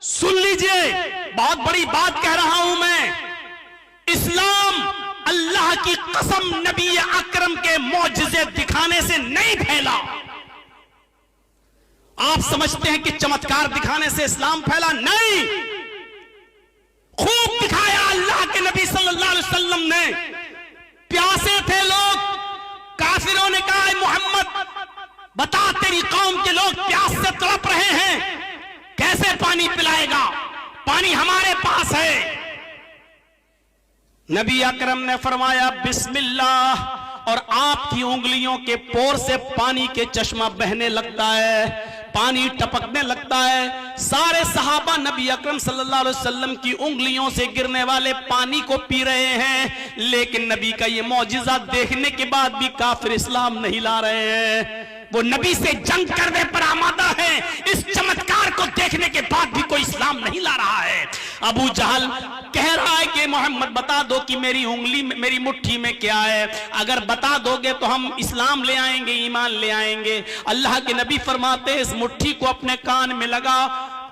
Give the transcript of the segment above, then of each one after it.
सुन लीजिए, बहुत बड़ी बात कह रहा हूं मैं। इस्लाम अल्लाह की कसम नबी अकरम के मौजज़े दिखाने से नहीं फैला। आप समझते हैं कि चमत्कार दिखाने से इस्लाम फैला? नहीं, खूब दिखाया अल्लाह के नबी सल्लल्लाहु अलैहि वसल्लम ने। प्यासे थे लोग, काफिरों ने कहा मोहम्मद बता, तेरी कौम के लोग प्यास से तड़प रहे हैं, कैसे पानी पिलाएगा? पानी हमारे पास है। नबी अकरम ने फरमाया बिस्मिल्लाह, और आपकी उंगलियों के पोर से पानी के चश्मा बहने लगता है, पानी टपकने लगता है। सारे सहाबा नबी अकरम सल्लल्लाहु अलैहि वसल्लम की उंगलियों से गिरने वाले पानी को पी रहे हैं, लेकिन नबी का ये मौजिज़ा देखने के बाद भी काफिर इस्लाम नहीं ला रहे हैं। वो नबी से जंग करने पर आमादा है, इस चमत्कार को देखने के बाद भी कोई इस्लाम नहीं ला रहा है। अबू जहल कह रहा है कि मोहम्मद बता दो कि मेरी उंगली में, मेरी मुट्ठी में क्या है, अगर बता दोगे तो हम इस्लाम ले आएंगे, ईमान ले आएंगे। अल्लाह के नबी फरमाते हैं इस मुट्ठी को अपने कान में लगा,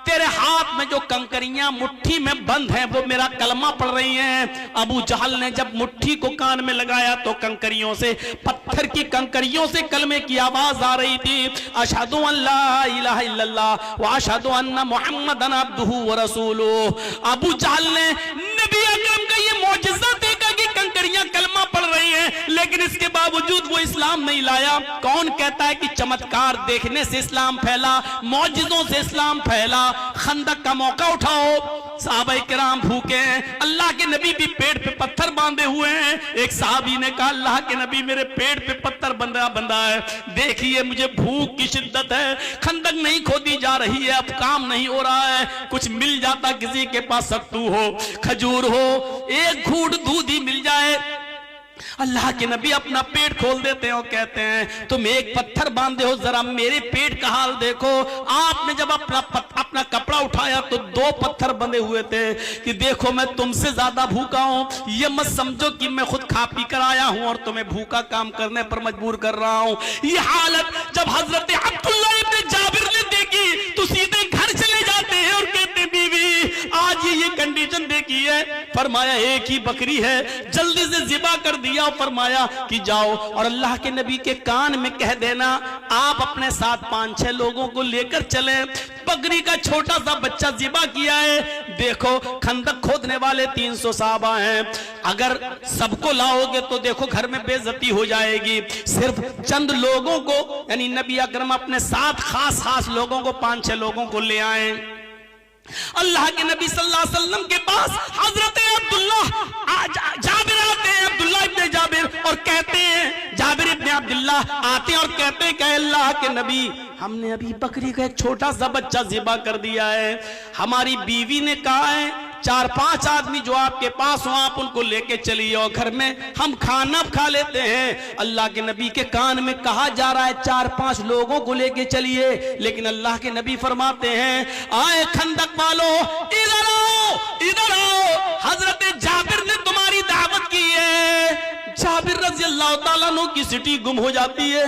तेरे हाथ में जो कंकरियां मुट्ठी में बंद हैं वो मेरा कलमा पढ़ रही हैं। अबू जहल ने जब मुट्ठी को कान में लगाया तो कंकरियों से, पत्थर की कंकरियों से कलमे की आवाज आ रही थी, अशहदु अल्ला इलाहा इल्लल्लाह व अशहदु अन्ना मुहम्मदन अब्दुहु व रसूलुहु। अबू जहल ने नबी अकरम का ये मौजिज़ा देखा कि कंकरियां कलमा पढ़ रही हैं, लेकिन इसके बावजूद वो इस्लाम नहीं लाया। कौन कहता है कि चमत्कार देखने से इस्लाम फैला, मौजिज़ों से इस्लाम फैला? खंदक का मौका उठाओ, सहाबाए किराम भूखे हैं, अल्लाह के नबी भी पेट पे पत्थर बांधे हुए हैं। एक सहाबी ने कहा अल्लाह के नबी मेरे पेट पे पत्थर बंधा है, देखिए मुझे भूख की शिद्दत है, खंदक नहीं खोदी जा रही है, अब काम नहीं हो रहा है, कुछ मिल जाता, किसी के पास सत्तू हो, खजूर हो, एक घूंट दूध ही मिल जाए। अल्लाह के नबी अपना पेट खोल देते हैं और कहते हैं तुम एक पत्थर बांधे हो, जरा मेरे पेट का हाल देखो। आपने जब अपना कपड़ा उठाया तो 2 पत्थर बंधे हुए थे कि देखो मैं तुमसे ज्यादा भूखा हूं, ये मत समझो कि मैं खुद खा पी कर आया हूं और तुम्हें भूखा काम करने पर मजबूर कर रहा हूं। ये हालत जब हजरत अब्दुल्ला इब्न जाबिर ने देखी तो सीधे घर चले जाते हैं और कहते हैं बीवी आज ये कंडीशन देखी है, फरमाया एक ही बकरी है, जल्दी से ज़िबा कर दिया। फरमाया कि जाओ और अल्लाह के नबी के कान में कह देना आप अपने साथ 5-6 लोगों को लेकर चले। बकरी का छोटा सा बच्चा ज़िबा किया है। देखो खंदक खोदने वाले 300 साहबा हैं, अगर सबको लाओगे तो देखो घर में बेइज्जती हो जाएगी। सिर्फ चंद लोगों को, यानी नबी अकरम अपने साथ खास लोगों को, 5-6 लोगों को ले आए। अल्लाह के नबी सल्लल्लाहु अलैहि वसल्लम के पास हजरत जाबिर आते हैं, अब्दुल्ला इब्न जाबिर, और कहते हैं, जाबिर इब्न अब्दुल्ला आते हैं और कहते हैं कि अल्लाह के नबी हमने अभी बकरी का एक छोटा सा बच्चा ज़िबा कर दिया है, हमारी बीवी ने कहा है 4-5 आदमी जो आपके पास हो आप उनको लेके चलिए और घर में हम खाना खा लेते हैं। अल्लाह के नबी के कान में कहा जा रहा है 4-5 लोगों को लेके चलिए, लेकिन अल्लाह के नबी फरमाते हैं आए खंदक वालो इधर आओ, इधर आओ, हजरत जाबिर ने तुम्हारी दावत की है। जाबिर रज़ी अल्लाह ताला अन्हु की सिटी गुम हो जाती है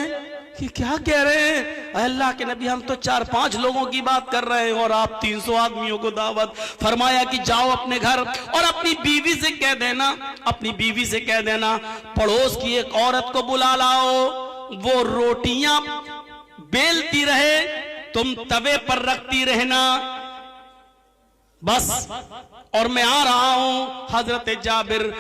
कि क्या कह रहे हैं अल्लाह के नबी, हम तो 4-5 लोगों की बात कर रहे हैं और आप 300 आदमियों को दावत। फरमाया कि जाओ अपने घर और अपनी बीवी से कह देना, अपनी बीवी से कह देना पड़ोस की एक औरत को बुला लाओ, वो रोटियां बेलती रहे, तुम तवे पर रखती रहना बस, और मैं आ रहा हूं। हजरत जाबिर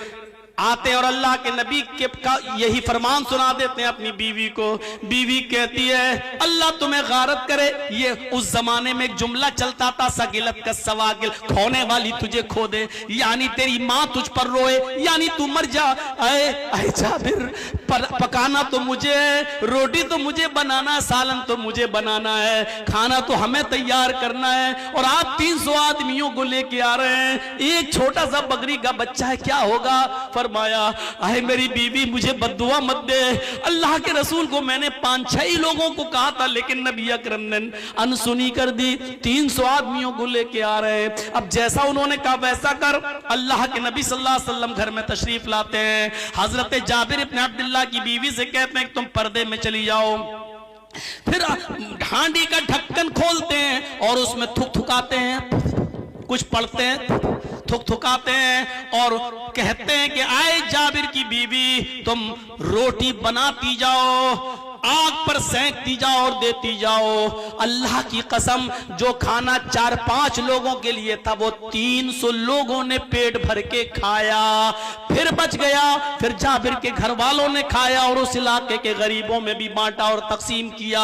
आते और अल्लाह के नबी के का यही फरमान सुना देते हैं अपनी बीवी को। बीवी कहती है अल्लाह तुम्हें गारत करे, ये उस जमाने में एक जुमला चलता था, सगिलत का सवागिल, खोने वाली तुझे खो दे, यानी तेरी माँ तुझ पर रोए, यानी तू मर जा। अरे जाबिर पकाना तो मुझे है, रोटी तो मुझे बनाना है, सालन तो मुझे बनाना है, खाना तो हमें तैयार करना है, और आप 300 आदमियों को लेके आ रहे हैं, एक छोटा सा बकरी का बच्चा है, क्या होगा? फरमाया आए मेरी बीवी मुझे बद्दुआ मत दे, अल्लाह के रसूल को मैंने 5-6 लोगों को कहा था, लेकिन नबी अकरम ने अनसुनी कर दी, 300 आदमियों को लेके आ रहे हैं। अब जैसा उन्होंने कहा वैसा कर। अल्लाह के नबी सल्लल्लाहु अलैहि वसल्लम घर में तशरीफ लाते हैं। हजरत जाबिर इब्न अब्दुल्ला की बीवी से कहते हैं तुम पर्दे में चली जाओ। फिर हांडी का ढक्कन खोलते हैं और उसमें थुक थुकाते हैं, कुछ पढ़ते हैं, थुकथुकाते हैं और कहते हैं कि आए जाबिर की बीवी, तुम रोटी बनाती जाओ, आग पर सेंकती जाओ और देती जाओ। अल्लाह की कसम, जो खाना 4-5 लोगों के लिए था वो 300 लोगों ने पेट भर के खाया, फिर बच गया। फिर जाबिर के घर वालों ने खाया और उस इलाके के गरीबों में भी बांटा और तकसीम किया।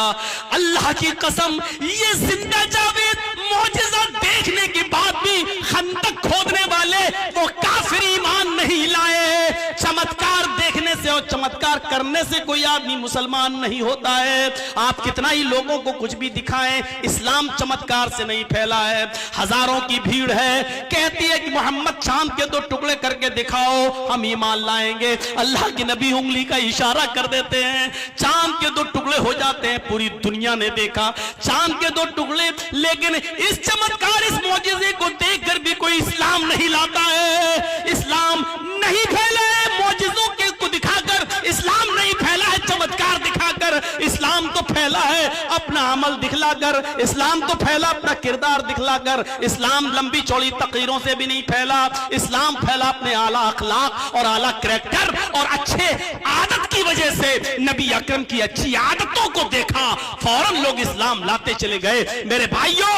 अल्लाह की कसम, ये जिंदा जाबिर मौजिज़ा देखने के बाद भी खंदक खोदने वाले वो काफिर ईमान नहीं लाए। चमत्कार देखने से और चमत्कार करने से कोई आदमी मुसलमान नहीं होता है। आप कितना ही लोगों को कुछ भी दिखाएं, इस्लाम चमत्कार से नहीं फैला है। हजारों की भीड़ है, कहती है कि मोहम्मद चांद के 2 टुकड़े करके दिखाओ, हम ईमान लाएंगे। अल्लाह के नबी उंगली का इशारा कर देते हैं, चांद के 2 टुकड़े हो जाते हैं। पूरी दुनिया ने देखा चांद के 2 टुकड़े, लेकिन इस चमत्कार, इस मौजिज़े को देखकर भी कोई इस्लाम नहीं लाता है। इस्लाम नहीं फैला है मौजिज़ों के को दिखाकर, इस्लाम नहीं फैला है चमत्कार दिखाकर। इस्लाम तो फैला है अपना अमल दिखलाकर, इस्लाम तो फैला अपना किरदार दिखलाकर। इस्लाम लंबी चौड़ी तकरीरों से भी नहीं फैला, इस्लाम फैला अपने आला अखलाक और आला करैक्टर और अच्छे आदत की वजह से। नबी अकरम की अच्छी आदतों को देखा, फौरन लोग इस्लाम लाते चले गए। मेरे भाइयों,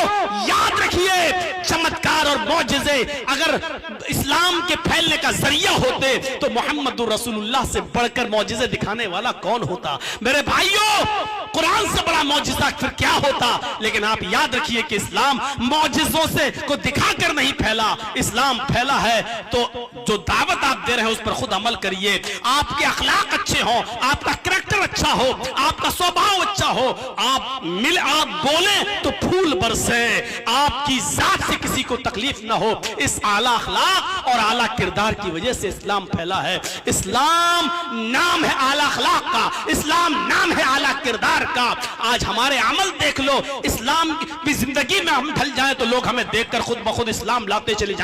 याद रखिए, चमत्कार और मौजिज़े अगर इस्लाम के फैलने का जरिया होते तो मोहम्मदुर रसूलुल्लाह से बढ़कर मौजिज़े दिखाने वाला कौन होता। मेरे भाइयों, कुरान से बड़ा मौजिज़ा फिर क्या होता। लेकिन आप याद रखिए कि इस्लाम मौजिज़ों से को दिखाकर नहीं फैला, इस्लाम फैला है तो जो दावत आप दे रहे हैं उस पर खुद अमल करिए। आपके अखलाक अच्छे हो, आपका करैक्टर अच्छा हो, आपका स्वभाव अच्छा हो, आप बोले तो फूल बरसे, आपकी जात से किसी को तकलीफ ना हो। इस आला अखलाक और आला किरदार की वजह से इस्लाम फैला है। इस्लाम नाम है आला अखलाक का, इस्लाम नाम है आला किरदार का। आज हमारे अमल देख लो, इस्लाम की जिंदगी में हम ढल जाएं तो लोग हमें देखकर खुद ब खुद इस्लाम लाते चले जाएं।